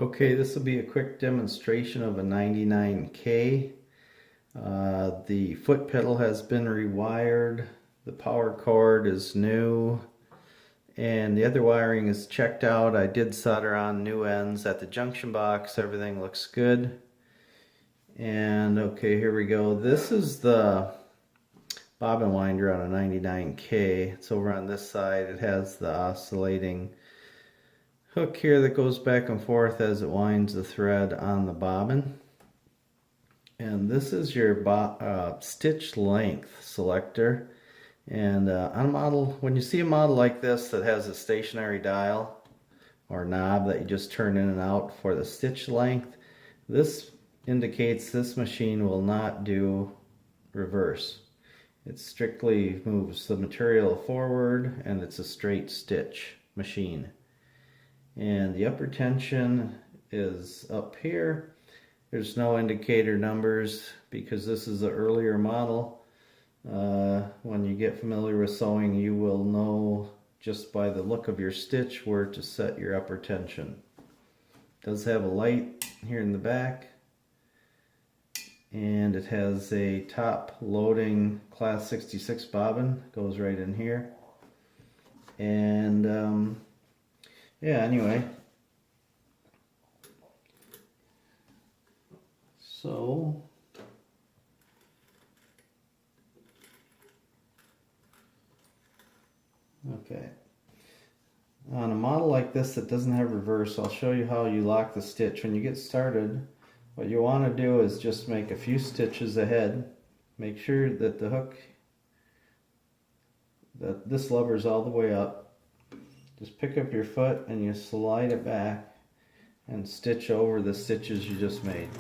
Okay, this will be a quick demonstration of a 99K. The foot pedal has been rewired, the power cord is new, and the other wiring is checked out. I did solder on new ends at the junction box. Everything looks good. And okay, here we go. This is the bobbin winder on a 99K. It's over on this side. It has the oscillating hook here that goes back and forth as it winds the thread on the bobbin. And this is your stitch length selector. And on a model, when you see a model like this that has a stationary dial or knob that you just turn in and out for the stitch length, this indicates this machine will not do reverse. It strictly moves the material forward, and it's a straight stitch machine. And the upper tension is up here. There's no indicator numbers because this is an earlier model. When you get familiar with sewing, you will know just by the look of your stitch where to set your upper tension. It does have a light here in the back, and it has a top loading class 66 bobbin, goes right in here. And yeah, anyway, so okay, on a model like this that doesn't have reverse, I'll show you how you lock the stitch. When you get started, what you want to do is just make a few stitches ahead. Make sure that the hook, that this lever is all the way up. Just pick up your foot and you slide it back and stitch over the stitches you just made.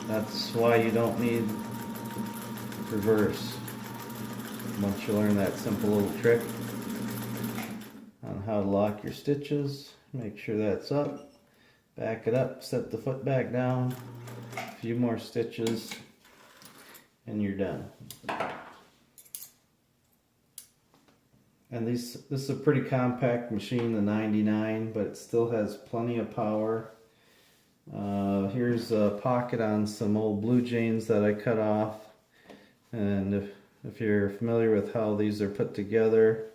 That's why you don't need reverse. Once you learn that simple little trick on how to lock your stitches, make sure that's up, back it up, set the foot back down, a few more stitches, and you're done. And this is a pretty compact machine, the 99, but it still has plenty of power. Here's a pocket on some old Blue Jays that I cut off. And if you're familiar with how these are put together,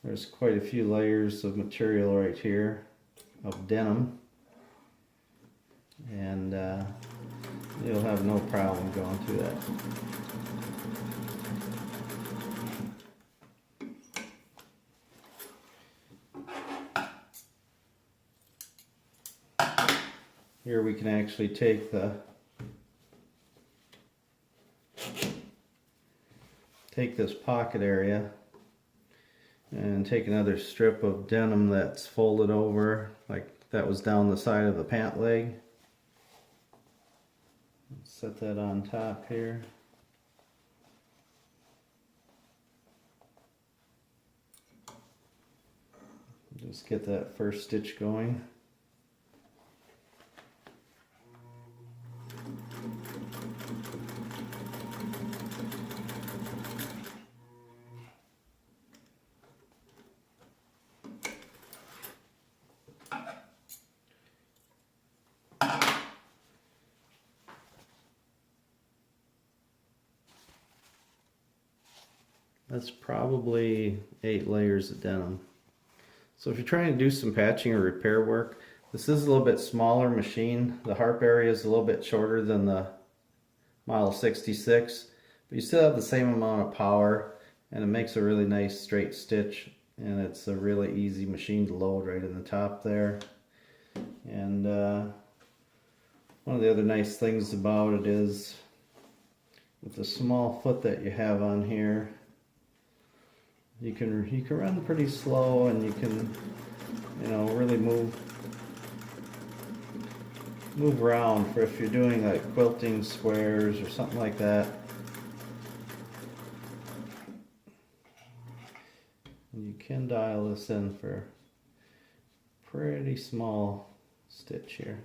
there's quite a few layers of material right here of denim. And you'll have no problem going through that. Here we can actually take this pocket area and take another strip of denim that's folded over, like that was down the side of the pant leg. Set that on top here. Just get that first stitch going. That's probably 8 layers of denim. So if you're trying to do some patching or repair work, this is a little bit smaller machine. The harp area is a little bit shorter than the Model 66, but you still have the same amount of power, and it makes a really nice straight stitch, and it's a really easy machine to load right in the top there. And one of the other nice things about it is with the small foot that you have on here, you can run pretty slow, and you can, you know, really move around for if you're doing like quilting squares or something like that. And you can dial this in for pretty small stitch here.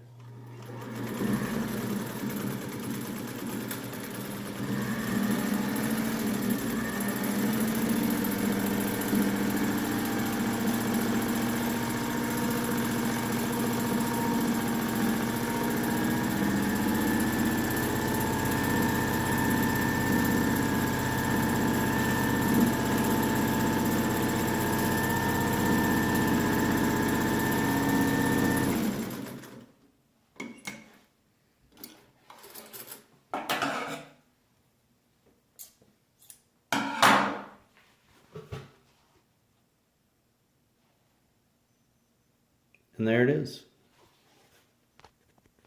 And there it is.